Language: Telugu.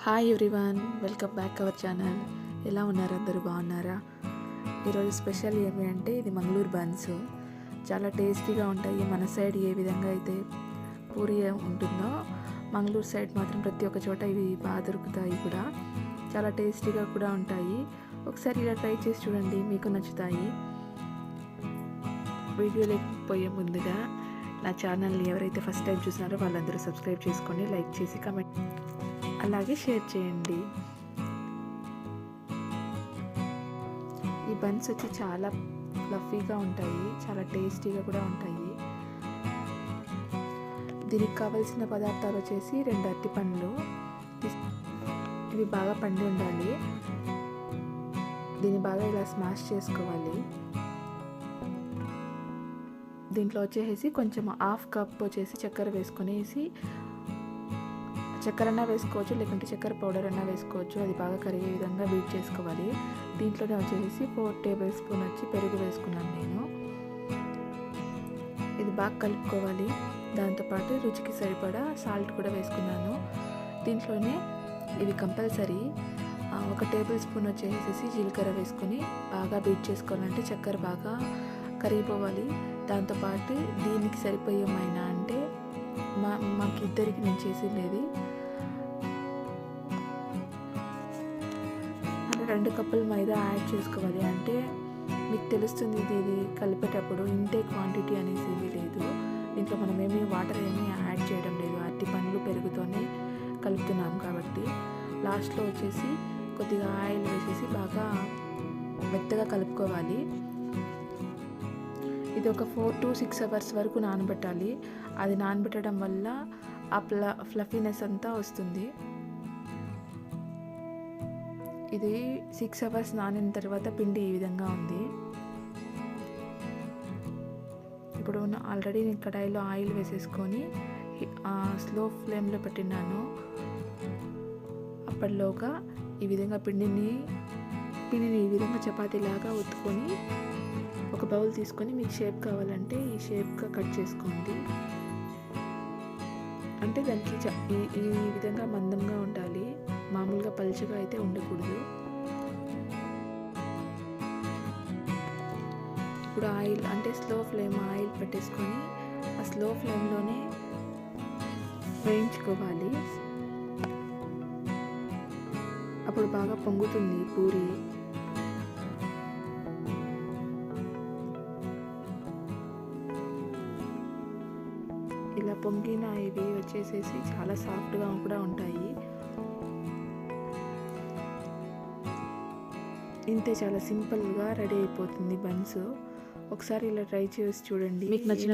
Hi everyone, welcome back our channel. ఎలా ఉన్నారు? అందరూ బాగున్నారా? ఈరోజు స్పెషల్ ఏమి అంటే ఇది మంగళూరు బన్స్. చాలా టేస్టీగా ఉంటాయి. మన సైడ్ ఏ విధంగా అయితే పూరి ఉంటుందో మంగళూరు సైడ్ మాత్రం ప్రతి ఒక్క చోట ఇవి బాగా దొరుకుతాయి కూడా. చాలా టేస్టీగా కూడా ఉంటాయి. ఒకసారి ఇలా ట్రై చేసి చూడండి, మీకు నచ్చుతాయి. వీడియోలోకి పోయే ముందుగా నా ఛానల్ని ఎవరైతే ఫస్ట్ టైం చూసినారో వాళ్ళందరూ సబ్స్క్రైబ్ చేసుకోండి, లైక్ చేసి కామెంట్ అలాగే షేర్ చేయండి. ఈ బన్స్ వచ్చి చాలా ఫ్లఫీగా ఉంటాయి, చాలా టేస్టీగా కూడా ఉంటాయి. దీనికి కావాల్సిన పదార్థాలు వచ్చేసి 2 అరటిపండ్లు, ఇవి బాగా పండి ఉండాలి. దీన్ని బాగా ఇలా స్మాష్ చేసుకోవాలి. దీంట్లో వచ్చేసి కొంచెం 1/2 కప్ వచ్చేసి చక్కెర వేసుకొనేసి, చక్కెర అన్నా వేసుకోవచ్చు, లేకుంటే చక్కెర పౌడర్ అన్నా వేసుకోవచ్చు. అది బాగా కరిగే విధంగా బీట్ చేసుకోవాలి. దీంట్లోనే వచ్చేసి 4 టేబుల్ స్పూన్ వచ్చి పెరుగు వేసుకున్నాను నేను. ఇది బాగా కలుపుకోవాలి. దాంతోపాటు రుచికి సరిపడా సాల్ట్ కూడా వేసుకున్నాను. దీంట్లోనే ఇవి కంపల్సరీ 1 టేబుల్ స్పూన్ వచ్చేసి జీలకర్ర వేసుకొని బాగా బీట్ చేసుకోవాలంటే చక్కెర బాగా కరిగిపోవాలి. దాంతోపాటు దీనికి సరిపోయేమైనా అంటే మాకిద్దరికి నేను చేసిండేది 2 కప్పుల మైదా యాడ్ చేసుకోవాలి. అంటే మీకు తెలుస్తుంది ఇది కలిపేటప్పుడు ఇంతే క్వాంటిటీ అనేసి ఏమీ లేదు. దీంట్లో మనం వాటర్ ఏమీ యాడ్ చేయడం లేదు. అరటి పండ్లు పెరుగుతోనే కలుపుతున్నాం కాబట్టి లాస్ట్లో వచ్చేసి కొద్దిగా ఆయిల్ వేసేసి బాగా మెత్తగా కలుపుకోవాలి. ఇది ఒక 4 to 6 అవర్స్ వరకు నానబెట్టాలి. అది నానబెట్టడం వల్ల ఆ ఫ్లఫీనెస్ అంతా వస్తుంది. ఇది 6 అవర్స్ నానిన తర్వాత పిండి ఈ విధంగా ఉంది. ఇప్పుడు ఆల్రెడీ నేను కడాయిలో ఆయిల్ వేసేసుకొని స్లో ఫ్లేమ్లో పెట్టినాను. అప్పటిలోగా ఈ విధంగా పిండిని ఈ విధంగా చపాతీలాగా ఒత్తుకొని ఒక బౌల్ తీసుకొని మీకు షేప్ కావాలంటే ఈ షేప్గా కట్ చేసుకోండి. అంటే దానికి ఈ విధంగా మందంగా ఉండాలి, మామూలుగా పలుచగా అయితే ఉండకూడదు. ఇప్పుడు ఆయిల్ అంటే స్లో ఫ్లేమ్ ఆయిల్ పెట్టేసుకొని ఆ స్లో ఫ్లేమ్లోనే వేయించుకోవాలి. అప్పుడు బాగా పొంగుతుంది పూరి. ఇలా పొంగిన ఇవి వచ్చేసేసి చాలా సాఫ్ట్గా కూడా ఉంటాయి. ఇంతే, చాలా సింపుల్గా రెడీ అయిపోతుంది బన్స్. ఒకసారి ఇలా ట్రై చేసి చూడండి. మీకు నచ్చిన